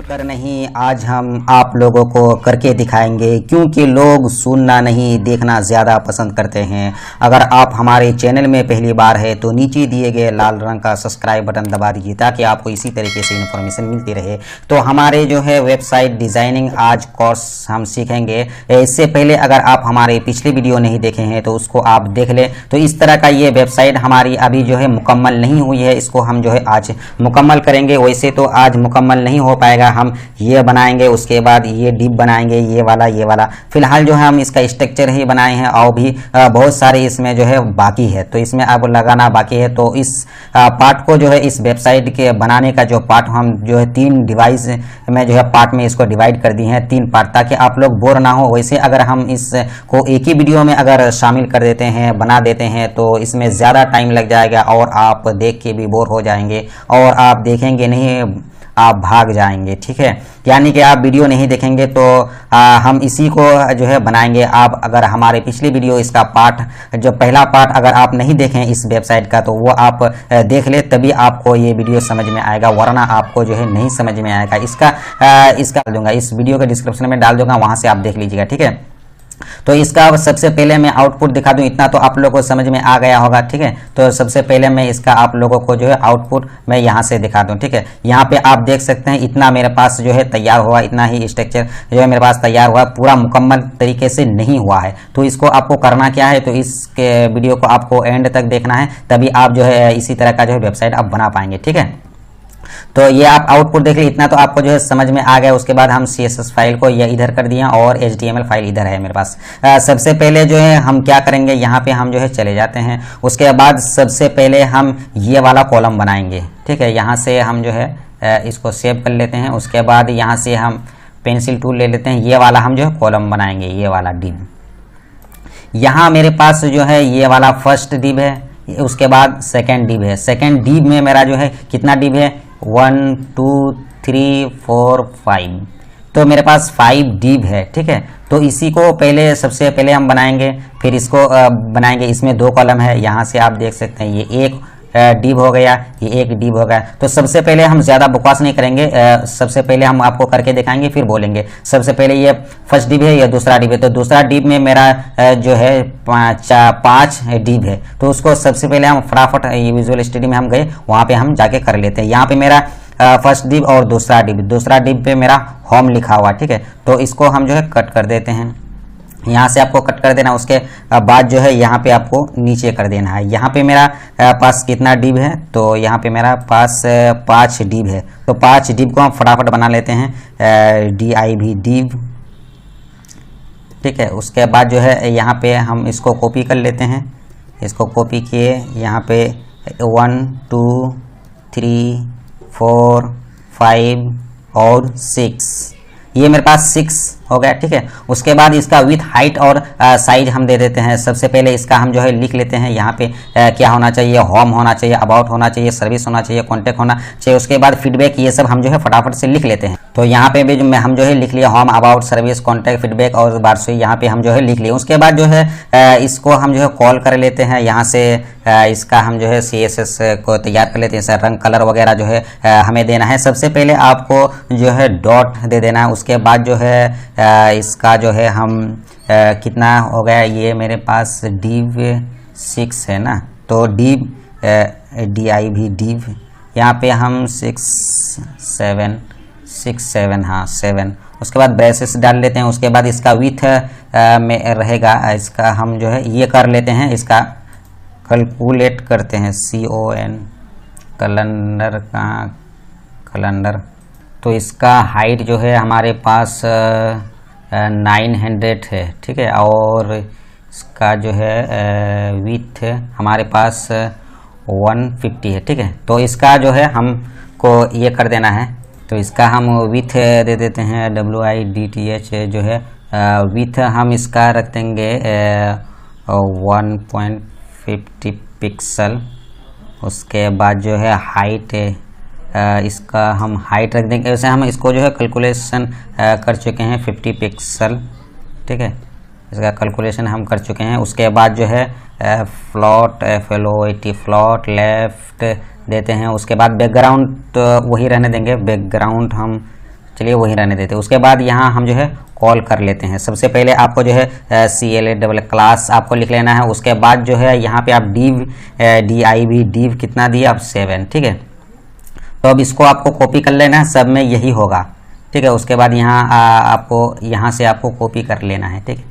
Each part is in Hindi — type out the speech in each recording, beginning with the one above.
कर नहीं, आज हम आप लोगों को करके दिखाएंगे, क्योंकि लोग सुनना नहीं देखना ज़्यादा पसंद करते हैं। अगर आप हमारे चैनल में पहली बार है तो नीचे दिए गए लाल रंग का सब्सक्राइब बटन दबा दीजिए ताकि आपको इसी तरीके से इन्फॉर्मेशन मिलती रहे। तो हमारे जो है वेबसाइट डिज़ाइनिंग आज कोर्स हम सीखेंगे। इससे पहले अगर आप हमारे पिछले वीडियो नहीं देखे हैं तो उसको आप देख लें। तो इस तरह का ये वेबसाइट हमारी अभी जो है मुकम्मल नहीं हुई है, इसको हम जो है आज मुकम्मल करेंगे। वैसे तो आज मुकम्मल नहीं हो पाएगा, हम ये बनाएंगे, उसके बाद ये डिप बनाएंगे, ये वाला। फिलहाल जो है हम इसका स्ट्रक्चर ही बनाए हैं और भी बहुत सारे इसमें जो है बाकी है, तो इसमें अब लगाना बाकी है। तो इस पार्ट को जो है इस वेबसाइट के बनाने का जो पार्ट हम जो है 3 डिवाइस में जो है पार्ट में इसको डिवाइड कर दिए हैं, 3 पार्ट, ताकि आप लोग बोर ना हो। वैसे अगर हम इसको एक ही वीडियो में अगर शामिल कर देते हैं, बना देते हैं, तो इसमें ज़्यादा टाइम लग जाएगा और आप देख के भी बोर हो जाएंगे और आप देखेंगे नहीं, आप भाग जाएंगे। ठीक है, यानी कि आप वीडियो नहीं देखेंगे तो हम इसी को जो है बनाएंगे। आप अगर हमारे पिछले वीडियो इसका पार्ट जो पहला पार्ट अगर आप नहीं देखें इस वेबसाइट का, तो वो आप देख ले, तभी आपको ये वीडियो समझ में आएगा, वरना आपको जो है नहीं समझ में आएगा। इसका डाल दूंगा, इस वीडियो के डिस्क्रिप्शन में डाल दूंगा, वहाँ से आप देख लीजिएगा। ठीक है, तो इसका सबसे पहले मैं आउटपुट दिखा दूं, इतना तो आप लोगों को समझ में आ गया होगा। ठीक है, तो सबसे पहले मैं इसका आप लोगों को जो है आउटपुट मैं यहाँ से दिखा दूं। ठीक है, यहाँ पे आप देख सकते हैं इतना मेरे पास जो है तैयार हुआ, इतना ही स्ट्रक्चर जो है मेरे पास तैयार हुआ, पूरा मुकम्मल तरीके से नहीं हुआ है। तो इसको आपको करना क्या है, तो इसके वीडियो को आपको एंड तक देखना है, तभी आप जो है इसी तरह का जो है वेबसाइट आप बना पाएंगे। ठीक है, तो ये आप आउटपुट देख लीजिए, इतना तो आपको जो है समझ में आ गया। उसके बाद हम CSS फाइल को ये इधर कर दिया और HTML फाइल इधर है मेरे पास। सबसे पहले जो है हम क्या करेंगे, यहाँ पे हम जो है चले जाते हैं। उसके बाद सबसे पहले हम ये वाला कॉलम बनाएंगे। ठीक है, यहाँ से हम जो है इसको सेव कर लेते हैं। उसके बाद यहाँ से हम पेंसिल टूल ले लेते हैं, ये वाला हम जो है कॉलम बनाएंगे, ये वाला डिव। यहाँ मेरे पास जो है ये वाला फर्स्ट डिव है, उसके बाद सेकेंड डिव है। सेकेंड डिव में मेरा जो है कितना डिव है, 1 2 3 4 5, तो मेरे पास 5 डिव है। ठीक है, तो इसी को पहले सबसे पहले हम बनाएंगे, फिर इसको बनाएंगे। इसमें 2 कॉलम है, यहाँ से आप देख सकते हैं ये एक डिव हो गया, ये एक डिव हो गया। तो सबसे पहले हम ज़्यादा बकवास नहीं करेंगे, सबसे पहले हम आपको करके दिखाएंगे, फिर बोलेंगे। सबसे पहले ये फर्स्ट डिव है, ये दूसरा डिव है। तो दूसरा डिव में मेरा जो है 5 डिव है, तो उसको सबसे पहले हम फटाफट विजुअल स्टूडियो में हम गए, वहाँ पे हम जाके कर लेते हैं। यहाँ पे मेरा फर्स्ट डिव और दूसरा डिव पे मेरा होम लिखा हुआ। ठीक है, तो इसको हम जो है कट कर देते हैं, यहाँ से आपको कट कर देना। उसके बाद जो है यहाँ पे आपको नीचे कर देना है। यहाँ पे मेरा पास कितना डिव है, तो यहाँ पे मेरा पास 5 डिव है। तो 5 डिव को हम फटाफट बना लेते हैं, div डिव। ठीक है, उसके बाद जो है यहाँ पे हम इसको कॉपी कर लेते हैं। इसको कॉपी किए, यहाँ पे 1 2 3 4 5 और 6, ये मेरे पास 6 हो गया। ठीक है, उसके बाद इसका विथ हाइट और साइज हम दे देते हैं। सबसे पहले इसका हम जो है लिख लेते हैं, यहाँ पे क्या होना चाहिए, होम होना चाहिए, अबाउट होना चाहिए, सर्विस होना चाहिए, कॉन्टैक्ट होना चाहिए। उसके बाद फीडबैक, ये सब हम जो है फटाफट से लिख लेते हैं। तो यहाँ पे भी हम जो है लिख लिया, home, about, service, contact, feedback और वार्षिक, यहाँ पे हम जो है लिख लिए। उसके बाद जो है इसको हम जो है कॉल कर लेते हैं। यहाँ से इसका हम जो है CSS को तैयार कर लेते हैं। सर रंग कलर वगैरह जो है हमें देना है। सबसे पहले आपको जो है डॉट दे देना है। उसके बाद जो है इसका जो है हम कितना हो गया, ये मेरे पास div 6 है ना, तो div यहाँ पे हम 6 7 हाँ 7। उसके बाद ब्रेसेस डाल लेते हैं। उसके बाद इसका विथ में रहेगा, इसका हम जो है ये कर लेते हैं, इसका कैलकुलेट करते हैं, CON कैलेंडर कहाँ, कैलेंडर। तो इसका हाइट जो है हमारे पास 900 है। ठीक है, और इसका जो है विथ हमारे पास 150 है। ठीक है, तो इसका जो है हमको ये कर देना है। तो इसका हम विथ दे देते हैं, WIDTH जो है विथ हम इसका रख देंगे 1.50 पिक्सल। उसके बाद जो है हाइट इसका हम हाइट रख देंगे। वैसे हम इसको जो है कैलकुलेशन कर चुके हैं 50 पिक्सल। ठीक है, इसका कैलकुलेशन हम कर चुके हैं। उसके बाद जो है फ्लोट FLOAT फ्लोट लेफ्ट देते हैं। उसके बाद बैकग्राउंड वही रहने देंगे, बैकग्राउंड हम चलिए वही रहने देते हैं। उसके बाद यहाँ हम जो है कॉल कर लेते हैं। सबसे पहले आपको जो है CLA क्लास आपको लिख लेना है। उसके बाद जो है यहाँ पे आप div कितना दिए आप 7, ठीक है। तो अब इसको आपको कॉपी कर लेना है, सब में यही होगा, ठीक है। उसके बाद यहाँ आपको यहाँ से आपको कॉपी कर लेना है, ठीक है।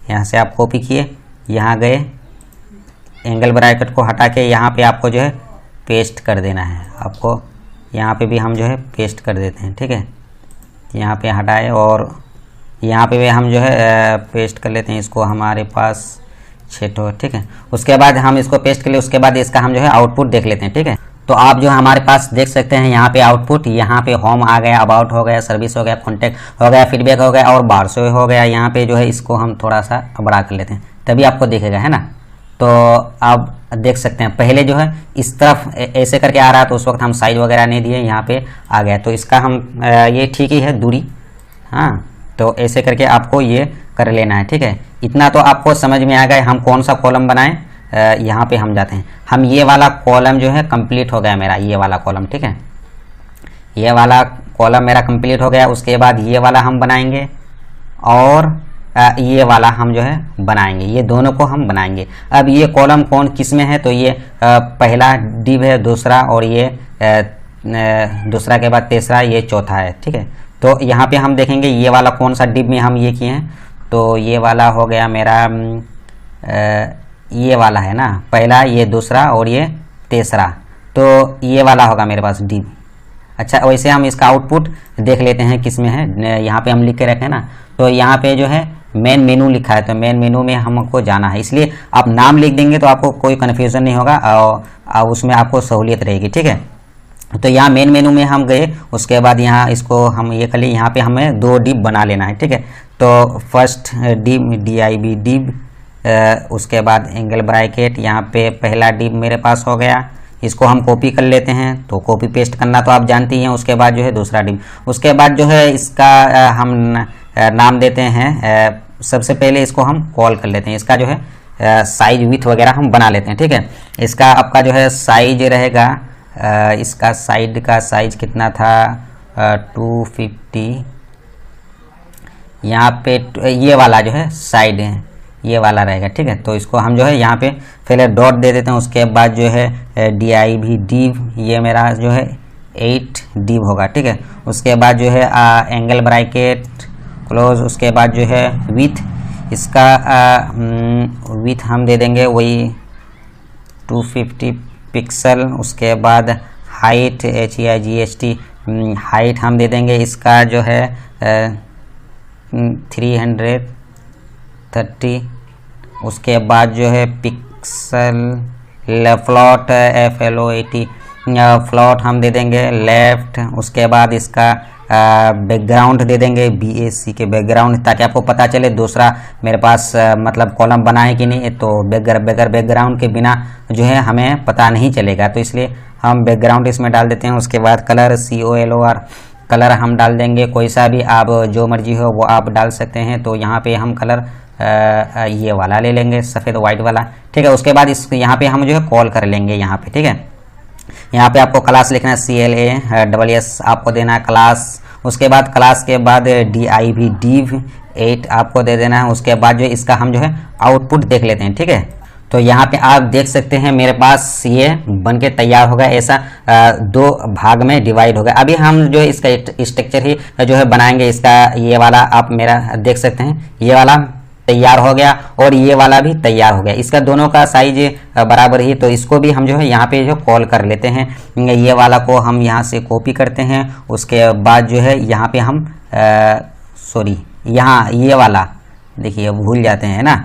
यहाँ से आप कॉपी किए, यहाँ गए, एंगल ब्रैकेट को हटा के यहाँ पे आपको जो है पेस्ट कर देना है। आपको यहाँ पे भी हम जो है पेस्ट कर देते हैं, ठीक है। यहाँ पे हटाए और यहाँ पे भी हम जो है पेस्ट कर लेते हैं। इसको हमारे पास 6 ठीक है। उसके बाद हम इसको पेस्ट कर लिए। उसके बाद इसका हम जो है आउटपुट देख लेते हैं, ठीक है। तो आप जो हमारे पास देख सकते हैं यहाँ पे आउटपुट, यहाँ पे होम आ गया, अबाउट हो गया, सर्विस हो गया, कॉन्टैक्ट हो गया, फीडबैक हो गया और बारसो हो गया। यहाँ पे जो है इसको हम थोड़ा सा बड़ा कर लेते हैं, तभी आपको दिखेगा, है ना। तो आप देख सकते हैं पहले जो है इस तरफ ऐसे करके आ रहा है, तो उस वक्त हम साइज वगैरह नहीं दिए, यहाँ पे आ गया। तो इसका हम ये ठीक ही है दूरी, हाँ। तो ऐसे करके आपको ये कर लेना है, ठीक है। इतना तो आपको समझ में आ गया हम कौन सा कॉलम बनाएं। यहाँ पे हम जाते हैं, हम ये वाला कॉलम जो है कंप्लीट हो गया मेरा, ये वाला कॉलम, ठीक है। ये वाला कॉलम मेरा कंप्लीट हो गया। उसके बाद ये वाला हम बनाएंगे और ये वाला हम जो है बनाएंगे, ये दोनों को हम बनाएंगे। अब ये कॉलम कौन किस में है, तो ये पहला डिव है, दूसरा और ये दूसरा के बाद तीसरा, ये चौथा है, ठीक है। तो यहाँ पे हम देखेंगे ये वाला कौन सा डिव में हम ये किए हैं। तो ये वाला हो गया मेरा ये वाला है ना, पहला, ये दूसरा और ये तीसरा, तो ये वाला होगा मेरे पास डिव। अच्छा, वैसे हम इसका आउटपुट देख लेते हैं किस में है। यहाँ पे हम लिख के रखें ना, तो यहाँ पे जो है मेन मेनू लिखा है, तो मेन मेनू में हमको जाना है। इसलिए आप नाम लिख देंगे तो आपको कोई कन्फ्यूज़न नहीं होगा और उसमें आपको सहूलियत रहेगी, ठीक है। तो यहाँ मेन मेनू में हम गए। उसके बाद यहाँ इसको हम ये कर लिए, यहाँ पे हमें 2 डिव बना लेना है, ठीक है। तो फर्स्ट डिव div डिव, उसके बाद एंगल ब्रैकेट, यहाँ पे पहला डिव मेरे पास हो गया। इसको हम कॉपी कर लेते हैं, तो कॉपी पेस्ट करना तो आप जानती हैं। उसके बाद जो है दूसरा डिव, उसके बाद जो है इसका हम नाम देते हैं। सबसे पहले इसको हम कॉल कर लेते हैं। इसका जो है साइज विथ वगैरह हम बना लेते हैं, ठीक है। इसका आपका जो है साइज रहेगा, इसका साइड का साइज कितना था 250। यहाँ पे ये वाला जो है साइड है, ये वाला रहेगा, ठीक है। तो इसको हम जो है यहाँ पे पहले डॉट दे देते हैं। उसके बाद जो है div डिव, ये मेरा जो है 8 डिव होगा, ठीक है। उसके बाद जो है एंगल ब्रैकेट क्लोज। उसके बाद जो है विथ, इसका विथ हम दे देंगे वही 250 पिक्सल। उसके बाद हाइट HEIGHT हाइट हम दे देंगे, इसका जो है 330। उसके बाद जो है पिक्सल फ्लोट FLOAT फ्लोट हम दे देंगे लेफ्ट। उसके बाद इसका बैकग्राउंड दे देंगे BAC के बैकग्राउंड, ताकि आपको पता चले दूसरा मेरे पास मतलब कॉलम बना है कि नहीं। तो बैकग्राउंड के बिना जो है हमें पता नहीं चलेगा, तो इसलिए हम बैकग्राउंड इसमें डाल देते हैं। उसके बाद कलर COLOR कलर हम डाल देंगे, कोई सा भी आप जो मर्जी हो वो आप डाल सकते हैं। तो यहाँ पे हम कलर ये वाला ले लेंगे, सफ़ेद वाइट वाला, ठीक है। उसके बाद इस यहाँ पे हम जो है कॉल कर लेंगे यहाँ पे, ठीक है। यहाँ पे आपको क्लास लिखना है CLASS आपको देना है क्लास। उसके बाद क्लास के बाद div डिव 8 आपको दे देना है। उसके बाद जो इसका हम जो है आउटपुट देख लेते हैं, ठीक है। तो यहाँ पे आप देख सकते हैं मेरे पास ये बन के तैयार होगा, ऐसा 2 भाग में डिवाइड होगा। अभी हम जो है इसका स्ट्रक्चर ही जो है बनाएंगे। इसका ये वाला आप मेरा देख सकते हैं, ये वाला तैयार हो गया और ये वाला भी तैयार हो गया। इसका दोनों का साइज बराबर ही, तो इसको भी हम जो है यहाँ पे जो कॉल कर लेते हैं। ये वाला को हम यहाँ से कॉपी करते हैं। उसके बाद जो है यहाँ पे हम सॉरी, यहाँ ये वाला देखिए भूल जाते हैं ना,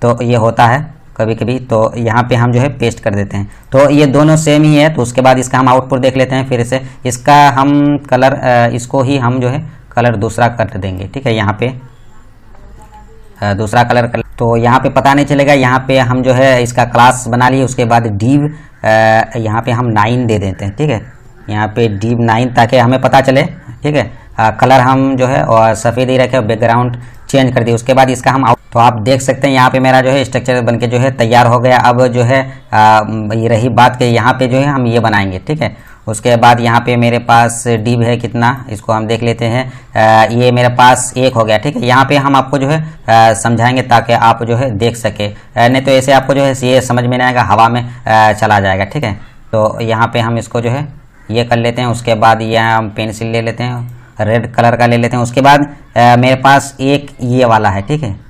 तो ये होता है कभी कभी, तो यहाँ पे हम जो है पेस्ट कर देते हैं। तो ये दोनों सेम ही है। तो उसके बाद इसका हम आउटपुट देख लेते हैं फिर से। इसका हम कलर इसको ही हम जो है कलर दूसरा कर देंगे, ठीक है। यहाँ पे दूसरा कलर कर, तो यहाँ पे पता नहीं चलेगा। यहाँ पे हम जो है इसका क्लास बना लिए। उसके बाद डिव यहाँ पे हम 9 दे देते हैं, ठीक है। यहाँ पे div 9 ताकि हमें पता चले, ठीक है। कलर हम जो है और सफ़ेद ही रखें, बैकग्राउंड चेंज कर दिया। उसके बाद इसका हम तो आप देख सकते हैं यहाँ पे मेरा जो है स्ट्रक्चर बनके जो है तैयार हो गया। अब जो है ये रही बात के यहाँ पे जो है हम ये बनाएंगे, ठीक है। उसके बाद यहाँ पे मेरे पास डिव है कितना, इसको हम देख लेते हैं। ये मेरे पास 1 हो गया, ठीक है। यहाँ पे हम आपको जो है समझाएंगे ताकि आप जो है देख सके, नहीं तो ऐसे आपको जो है ये समझ में नहीं आएगा, हवा में चला जाएगा, ठीक है। तो यहाँ पे हम इसको जो है ये कर लेते हैं। उसके बाद ये हम पेंसिल ले लेते हैं, रेड कलर का ले लेते हैं। उसके बाद मेरे पास एक ये वाला है, ठीक है,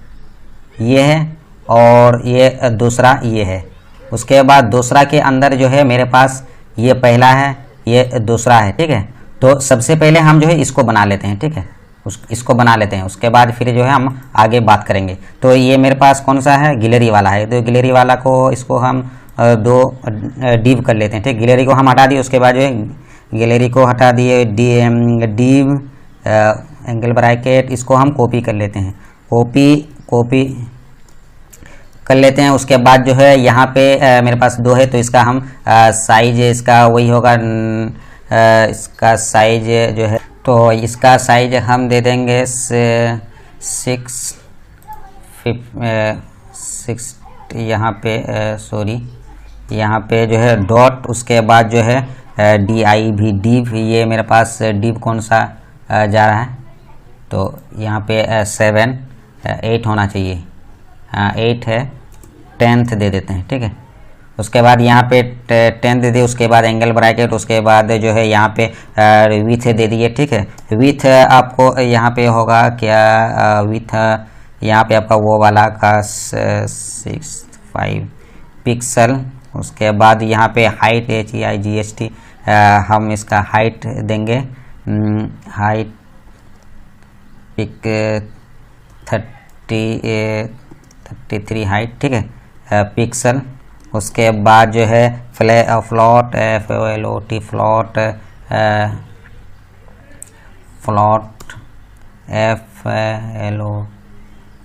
ये है, और ये दूसरा ये है। उसके बाद दूसरा के अंदर जो है मेरे पास ये पहला है, ये दूसरा है, ठीक है। तो सबसे पहले हम जो है इसको बना लेते हैं, ठीक है, इसको बना लेते हैं। उसके बाद फिर जो है हम आगे बात करेंगे। तो ये मेरे पास कौन सा है, गिलहरी वाला है। तो गिलहरी वाला को इसको हम 2 डिव कर लेते हैं, ठीक। गिलहरी को हम हटा दिए। उसके बाद जो है गिलहरी को हटा दिए, डिव एंगल ब्रैकेट, इसको हम कॉपी कर लेते हैं, कॉपी कर लेते हैं। उसके बाद जो है यहाँ पे मेरे पास 2 है, तो इसका हम साइज इसका वही होगा, इसका साइज जो है, तो इसका साइज हम दे देंगे 6 यहाँ पे सॉरी, यहाँ पे जो है डॉट। उसके बाद जो है डिव, ये मेरे पास डिव कौन सा जा रहा है, तो यहाँ पे 7 8 होना चाहिए, 8 है, 10th दे देते हैं, ठीक है। उसके बाद यहाँ पे 10 दे दिए। उसके बाद एंगल ब्रैकेट, उसके बाद जो है यहाँ पे विथ दे दिए, ठीक है। विथ आपको यहाँ पे होगा क्या, विथ यहाँ पे आपका वो वाला का 65 पिक्सल। उसके बाद यहाँ पे हाइट HEIGHT, हम इसका हाइट देंगे, हाइट 33 हाइट, ठीक है, पिक्सल। उसके बाद जो है फ्लॉट FLOT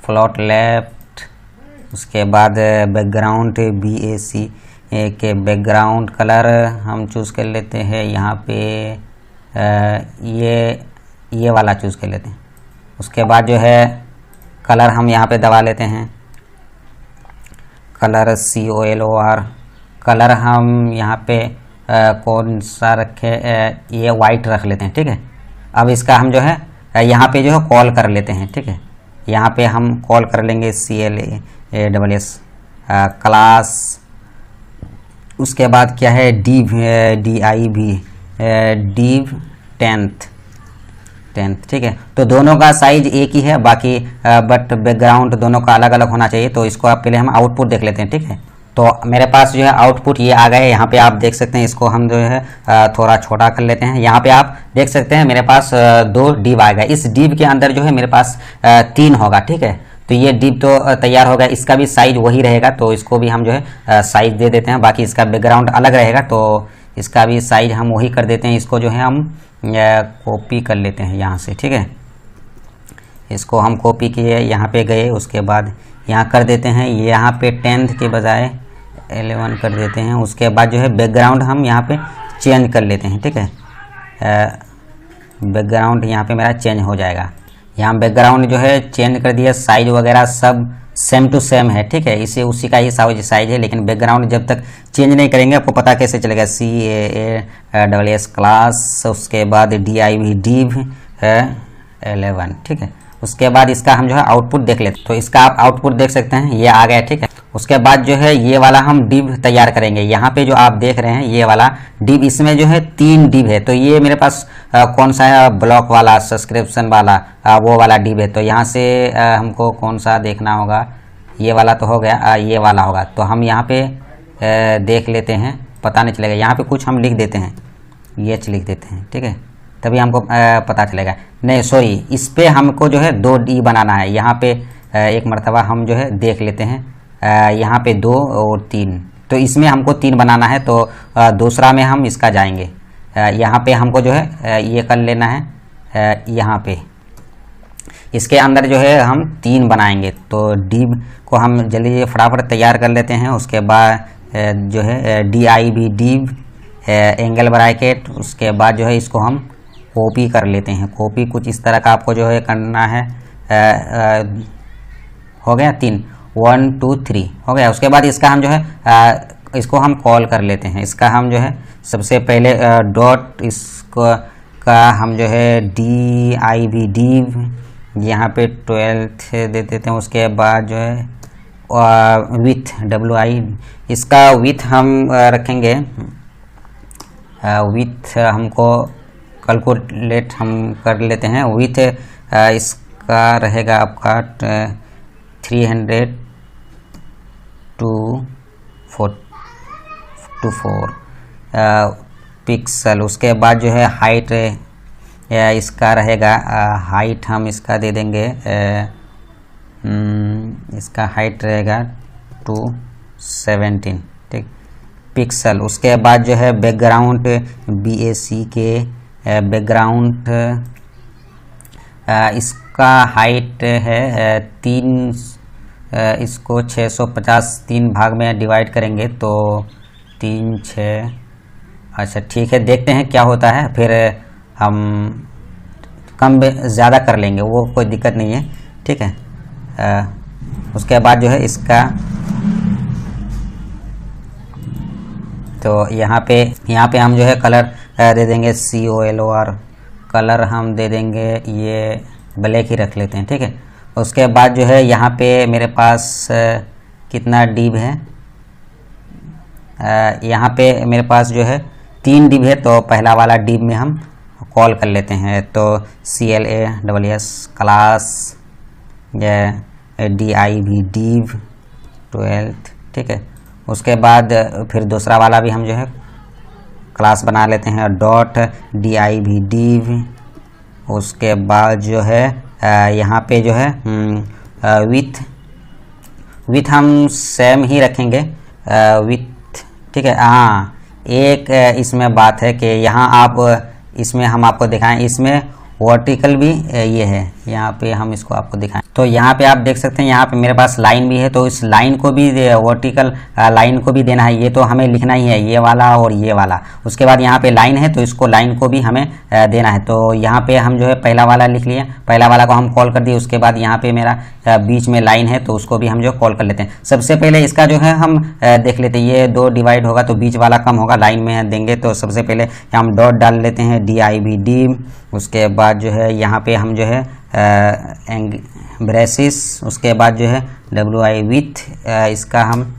फ्लॉट लेफ्ट। उसके बाद बैकग्राउंड BAC के बैकग्राउंड कलर हम चूज़ कर लेते हैं, यहाँ पे ये वाला चूज़ कर लेते हैं। उसके बाद जो है कलर हम यहाँ पे दबा लेते हैं, कलर COLOR, कलर हम यहाँ पे कौन सा रखे, ये वाइट रख लेते हैं, ठीक है। अब इसका हम जो है यहाँ पे जो है कॉल कर लेते हैं, ठीक है। यहाँ पे हम कॉल कर लेंगे CLASS क्लास। उसके बाद क्या है डिव, डिव 10th, ठीक है। तो दोनों का साइज एक ही है, बाकी बट बैकग्राउंड दोनों का अलग अलग होना चाहिए। तो इसको आप पहले हम आउटपुट देख लेते हैं, ठीक है। तो मेरे पास जो है आउटपुट ये आ गए। यहाँ पे आप देख सकते हैं, इसको हम जो है थोड़ा छोटा कर लेते हैं। यहाँ पे आप देख सकते हैं मेरे पास 2 डिव आ गए। इस डिव के अंदर जो है मेरे पास 3 होगा, ठीक है। तो ये डिव तो तैयार हो गया, इसका भी साइज वही रहेगा, तो इसको भी हम जो है साइज दे देते हैं। बाकी इसका बैकग्राउंड अलग रहेगा, तो इसका भी साइज हम वही कर देते हैं। इसको जो है हम कॉपी कर लेते हैं यहाँ से, ठीक है। इसको हम कॉपी किए, यहाँ पे गए, उसके बाद यहाँ कर देते हैं, यहाँ पे 10th के बजाय 11 कर देते हैं। उसके बाद जो है बैकग्राउंड हम यहाँ पे चेंज कर लेते हैं, ठीक है। बैकग्राउंड यहाँ पे मेरा चेंज हो जाएगा। यहाँ बैकग्राउंड जो है चेंज कर दिया, साइज वगैरह सब सेम टू सेम है, ठीक है। इसे उसी का ही साइज है, लेकिन बैकग्राउंड जब तक चेंज नहीं करेंगे आपको पता कैसे चलेगा। CASS क्लास, उसके बाद div 11, ठीक है। उसके बाद इसका हम जो है आउटपुट देख लेते हैं। तो इसका आप आउटपुट देख सकते हैं, ये आ गया, ठीक है। उसके बाद जो है ये वाला हम डिव तैयार करेंगे। यहाँ पे जो आप देख रहे हैं ये वाला डिव, इसमें जो है 3 डिव है। तो ये मेरे पास कौन सा है, ब्लॉक वाला, सब्सक्रिप्शन वाला, वो वाला डिव है। तो यहाँ से हमको कौन सा देखना होगा, ये वाला तो हो गया, ये वाला होगा। तो हम यहाँ पे देख लेते हैं, पता नहीं चलेगा। यहाँ पे कुछ हम लिख देते हैं, ये लिख देते हैं, ठीक है, तभी हमको पता चलेगा। नहीं सॉरी, इस पे हमको जो है 2 डी बनाना है। यहाँ पे एक मरतबा हम जो है देख लेते हैं, यहाँ पे 2 और 3, तो इसमें हमको 3 बनाना है। तो दूसरा में हम इसका जाएंगे, यहाँ पे हमको जो है ये कर लेना है। यहाँ पे इसके अंदर जो है हम 3 बनाएंगे। तो डिव को हम जल्दी फटाफट तैयार कर लेते हैं। उसके बाद जो है डिव एंगल ब्रैकेट, उसके बाद जो है इसको हम कॉपी कर लेते हैं। कॉपी कुछ इस तरह का आपको जो है करना है, हो गया 3, 1 2 3 हो गया। उसके बाद इसका हम जो है इसको हम कॉल कर लेते हैं। इसका हम जो है सबसे पहले डॉट इसको का हम जो है div यहाँ पे 12 दे देते हैं। उसके बाद जो है विथ wi, इसका विथ हम रखेंगे, विथ हमको कैलकुलेट हम कर लेते हैं। विथ इसका रहेगा आपका 300 to 4 पिक्सल। उसके बाद जो है हाइट इसका रहेगा, हाइट हम इसका दे देंगे, इसका हाइट रहेगा 217 ठीक पिक्सल। उसके बाद जो है बैकग्राउंड BAC के बैकग्राउंड इसका हाइट है 3, इसको 650 3 भाग में डिवाइड करेंगे तो 3 6, अच्छा ठीक है, देखते हैं क्या होता है, फिर हम कम ज़्यादा कर लेंगे, वो कोई दिक्कत नहीं है ठीक है। उसके बाद जो है इसका तो यहाँ पे हम जो है कलर दे देंगे COLOR, कलर हम दे देंगे ये ब्लैक ही रख लेते हैं ठीक है। उसके बाद जो है यहाँ पे मेरे पास कितना डिव है, यहाँ पे मेरे पास जो है 3 डिव है, तो पहला वाला डिव में हम कॉल कर लेते हैं। तो CLASS क्लास div 12 ठीक है। उसके बाद फिर दूसरा वाला भी हम जो है क्लास बना लेते हैं डॉट div। उसके बाद जो है यहाँ पे जो है विथ हम सेम ही रखेंगे विथ ठीक है। हाँ एक इसमें बात है कि यहाँ आप इसमें हम आपको दिखाएं, इसमें वर्टिकल भी ये है, यहाँ पे हम इसको आपको दिखाएं तो यहाँ पे आप देख सकते हैं यहाँ पे मेरे पास लाइन भी है, तो इस लाइन को भी वर्टिकल लाइन को भी देना है, ये तो हमें लिखना ही है, ये वाला और ये वाला। उसके बाद यहाँ पे लाइन है तो इसको लाइन को भी हमें देना है, तो यहाँ पे हम जो है पहला वाला लिख लिए, पहला वाला को हम कॉल कर दिए। उसके बाद यहाँ पे मेरा बीच में लाइन है तो उसको भी हम जो कॉल कर लेते हैं। सबसे पहले इसका जो है हम देख लेते हैं, ये 2 डिवाइड होगा तो बीच वाला कम होगा, लाइन में देंगे तो सबसे पहले हम डॉट डाल लेते हैं div। उसके बाद जो है यहाँ पे हम जो है ब्रेसिस, उसके बाद जो है wi विथ, इसका हम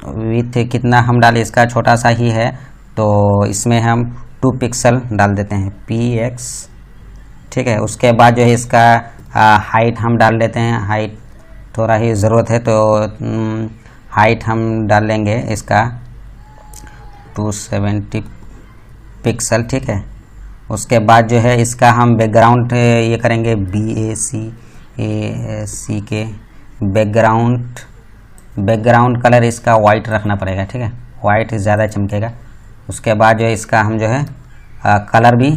विथ कितना हम डालें, इसका छोटा सा ही है तो इसमें हम 2 पिक्सल डाल देते हैं px ठीक है। उसके बाद जो है इसका हाइट हम डाल लेते हैं, हाइट थोड़ा ही ज़रूरत है तो हाइट हम डाल लेंगे इसका 270 पिक्सल ठीक है। उसके बाद जो है इसका हम बैकग्राउंड ये करेंगे BAC के बैकग्राउंड कलर इसका वाइट रखना पड़ेगा ठीक है, वाइट ज़्यादा चमकेगा। उसके बाद जो है इसका हम जो है कलर भी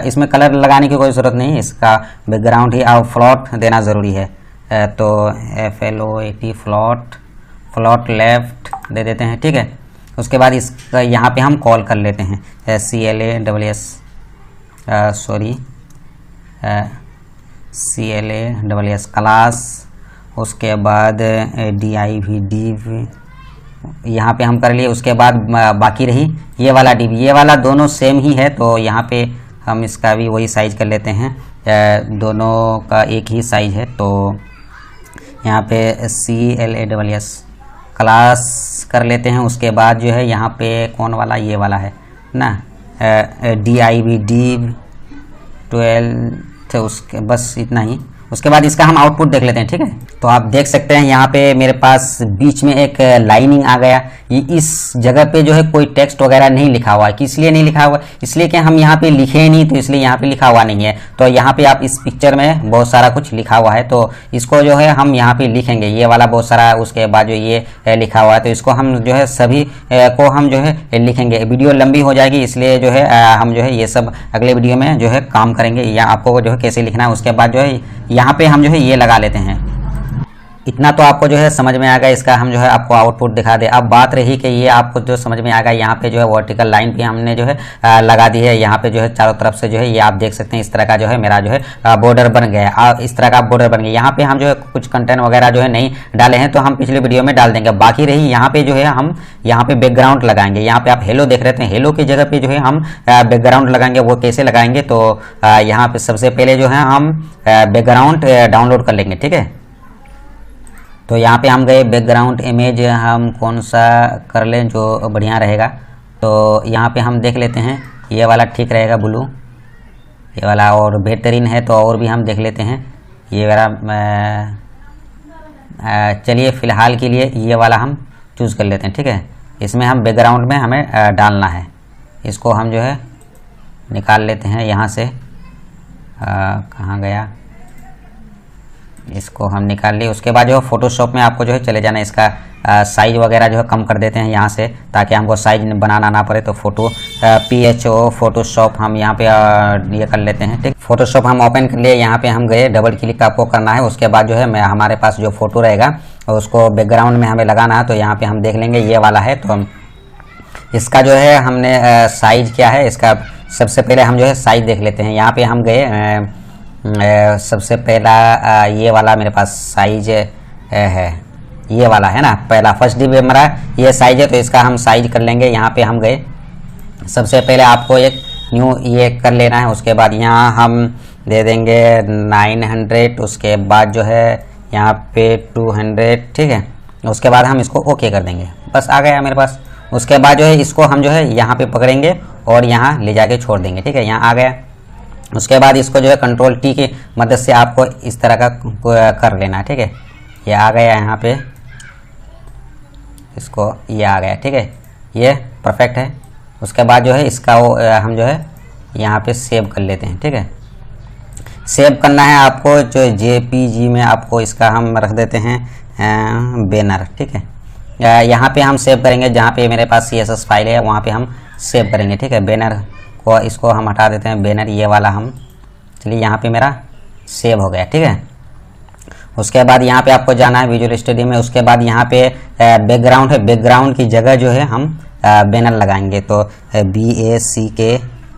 इसमें कलर लगाने की कोई ज़रूरत नहीं है, इसका बैकग्राउंड ही और फ्लॉट देना ज़रूरी है, तो FLOAT फ्लॉट लेफ्ट दे देते हैं ठीक है। उसके बाद इसका यहाँ पे हम कॉल कर लेते हैं CLASS क्लास। उसके बाद div यहाँ पे हम कर लिए। उसके बाद बाकी रही ये वाला डिव, ये वाला दोनों सेम ही है तो यहाँ पे हम इसका भी वही साइज कर लेते हैं, दोनों का एक ही साइज है तो यहाँ पे CLASS क्लास कर लेते हैं। उसके बाद जो है यहाँ पे कौन वाला, ये वाला है ना div 12 उसके बस इतना ही। उसके बाद इसका हम आउटपुट देख लेते हैं ठीक है। तो आप देख सकते हैं यहाँ पे मेरे पास बीच में एक लाइनिंग आ गया, ये इस जगह पे जो है कोई टेक्स्ट वगैरह नहीं लिखा हुआ है। किस लिए नहीं लिखा हुआ, इसलिए कि हम यहाँ पे लिखे ही नहीं तो इसलिए यहाँ पे लिखा हुआ नहीं है। तो यहाँ पे आप इस पिक्चर में बहुत सारा कुछ लिखा हुआ है तो इसको जो है हम यहाँ पे लिखेंगे, ये वाला बहुत सारा। उसके बाद जो ये लिखा हुआ है तो इसको हम जो है सभी को हम जो है लिखेंगे। वीडियो लंबी हो जाएगी इसलिए जो है हम जो है ये सब अगले वीडियो में जो है काम करेंगे, या आपको जो है कैसे लिखना है। उसके बाद जो है यहाँ पे हम जो है ये लगा लेते हैं इतना तो आपको जो है समझ में आ गया। इसका हम जो है आपको आउटपुट दिखा दे। अब बात रही कि ये आपको जो समझ में आ गया, यहाँ पे जो है वर्टिकल लाइन भी हमने जो है लगा दी है। यहाँ पे जो है चारों तरफ से जो है ये आप देख सकते हैं, इस तरह का जो है मेरा जो है बॉर्डर बन गया। इस तरह का बॉर्डर बन गया। यहाँ पे हम जो है कुछ कंटेंट वगैरह जो है नहीं डाले हैं, तो हम पिछले वीडियो में डाल देंगे। बाकी रही यहाँ पे जो है हम यहाँ पे बैकग्राउंड लगाएंगे। यहाँ पे आप हेलो देख रहे थे, हेलो की जगह पे जो है हम बैकग्राउंड लगाएंगे। वो कैसे लगाएंगे, तो यहाँ पे सबसे पहले जो है हम बैकग्राउंड डाउनलोड कर लेंगे। ठीक है, तो यहाँ पे हम गए बैकग्राउंड इमेज हम कौन सा कर लें जो बढ़िया रहेगा। तो यहाँ पे हम देख लेते हैं, ये वाला ठीक रहेगा ब्लू, ये वाला और बेहतरीन है। तो और भी हम देख लेते हैं, ये वाला चलिए फ़िलहाल के लिए ये वाला हम चूज़ कर लेते हैं। ठीक है, इसमें हम बैकग्राउंड में हमें डालना है। इसको हम जो है निकाल लेते हैं यहाँ से। कहाँ गया, इसको हम निकाल लिए। उसके बाद जो है फोटोशॉप में आपको जो है चले जाना। इसका साइज़ वगैरह जो है कम कर देते हैं यहाँ से, ताकि हमको साइज़ बनाना ना पड़े। तो फोटोशॉप हम यहाँ पे ये कर लेते हैं। ठीक, फोटोशॉप हम ओपन कर लिए। यहाँ पे हम गए, डबल क्लिक आपको करना है। उसके बाद जो है हमारे पास जो फोटो रहेगा उसको बैकग्राउंड में हमें लगाना है। तो यहाँ पे हम देख लेंगे ये वाला है। तो हम इसका जो है हमने साइज़ क्या है इसका, सबसे पहले हम जो है साइज़ देख लेते हैं। यहाँ पे हम गए, सबसे पहला ये वाला मेरे पास साइज है, ये वाला है ना, पहला फर्स्ट डी मेरा ये साइज है। तो इसका हम साइज कर लेंगे। यहाँ पे हम गए, सबसे पहले आपको एक न्यू ये कर लेना है। उसके बाद यहाँ हम दे देंगे 900। उसके बाद जो है यहाँ पे 200। ठीक है, उसके बाद हम इसको ओके कर देंगे। बस आ गया मेरे पास। उसके बाद जो है इसको हम जो है यहाँ पे पकड़ेंगे और यहाँ ले जाके छोड़ देंगे। ठीक है, यहाँ आ गया। उसके बाद इसको जो है कंट्रोल टी की मदद से आपको इस तरह का कर लेना है। ठीक है, ये आ गया यहाँ पे, इसको ये आ गया। ठीक है, ये परफेक्ट है। उसके बाद जो है इसका हम जो है यहाँ पे सेव कर लेते हैं। ठीक है, सेव करना है आपको जो जेपीजी में, आपको इसका हम रख देते हैं बैनर। ठीक है, यहाँ पे हम सेव करेंगे, जहाँ पे मेरे पास CSS फाइल है वहाँ पे हम सेव करेंगे। ठीक है, बैनर को इसको हम हटा देते हैं, बैनर ये वाला हम, चलिए यहाँ पे मेरा सेव हो गया। ठीक है, उसके बाद यहाँ पे आपको जाना है विजुअल स्टूडियो में। उसके बाद यहाँ पे बैकग्राउंड है, बैकग्राउंड की जगह जो है हम बैनर लगाएंगे। तो BACK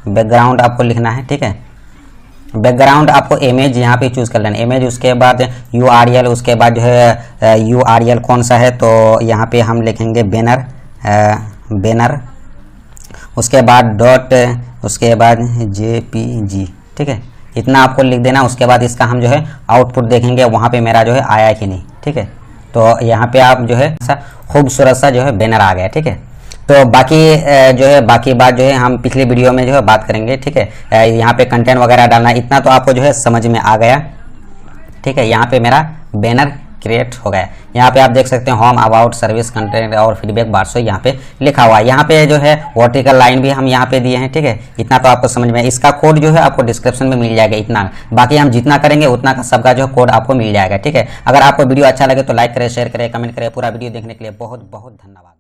बैकग्राउंड आपको लिखना है। ठीक है, बैकग्राउंड आपको इमेज यहाँ पे चूज़ कर लेना, इमेज। उसके बाद URL, उसके बाद जो है URL कौन सा है, तो यहाँ पे हम लिखेंगे बैनर। उसके बाद डॉट, उसके बाद JPG। ठीक है, इतना आपको लिख देना। उसके बाद इसका हम जो है आउटपुट देखेंगे, वहाँ पे मेरा जो है आया कि नहीं। ठीक है, तो यहाँ पे आप जो है खूबसूरत सा जो है बैनर आ गया। ठीक है, तो बाकी जो है बाकी बात जो है हम पिछले वीडियो में जो है बात करेंगे। ठीक है, यहाँ पे कंटेंट वगैरह डालना, इतना तो आपको जो है समझ में आ गया। ठीक है, यहाँ पे मेरा बैनर क्रिएट हो गया। यहाँ पे आप देख सकते हैं होम, अबाउट, सर्विस, कंटेंट और फीडबैक बार सो यहाँ पे लिखा हुआ है। यहाँ पे जो है वर्टिकल लाइन भी हम यहाँ पे दिए हैं। ठीक है, इतना तो आपको समझ में, इसका कोड जो है आपको डिस्क्रिप्शन में मिल जाएगा। इतना बाकी हम जितना करेंगे उतना का सबका जो है कोड आपको मिल जाएगा। ठीक है, अगर आपको वीडियो अच्छा लगे तो लाइक करें, शेयर करें, कमेंट करें। पूरा वीडियो देखने के लिए बहुत बहुत धन्यवाद।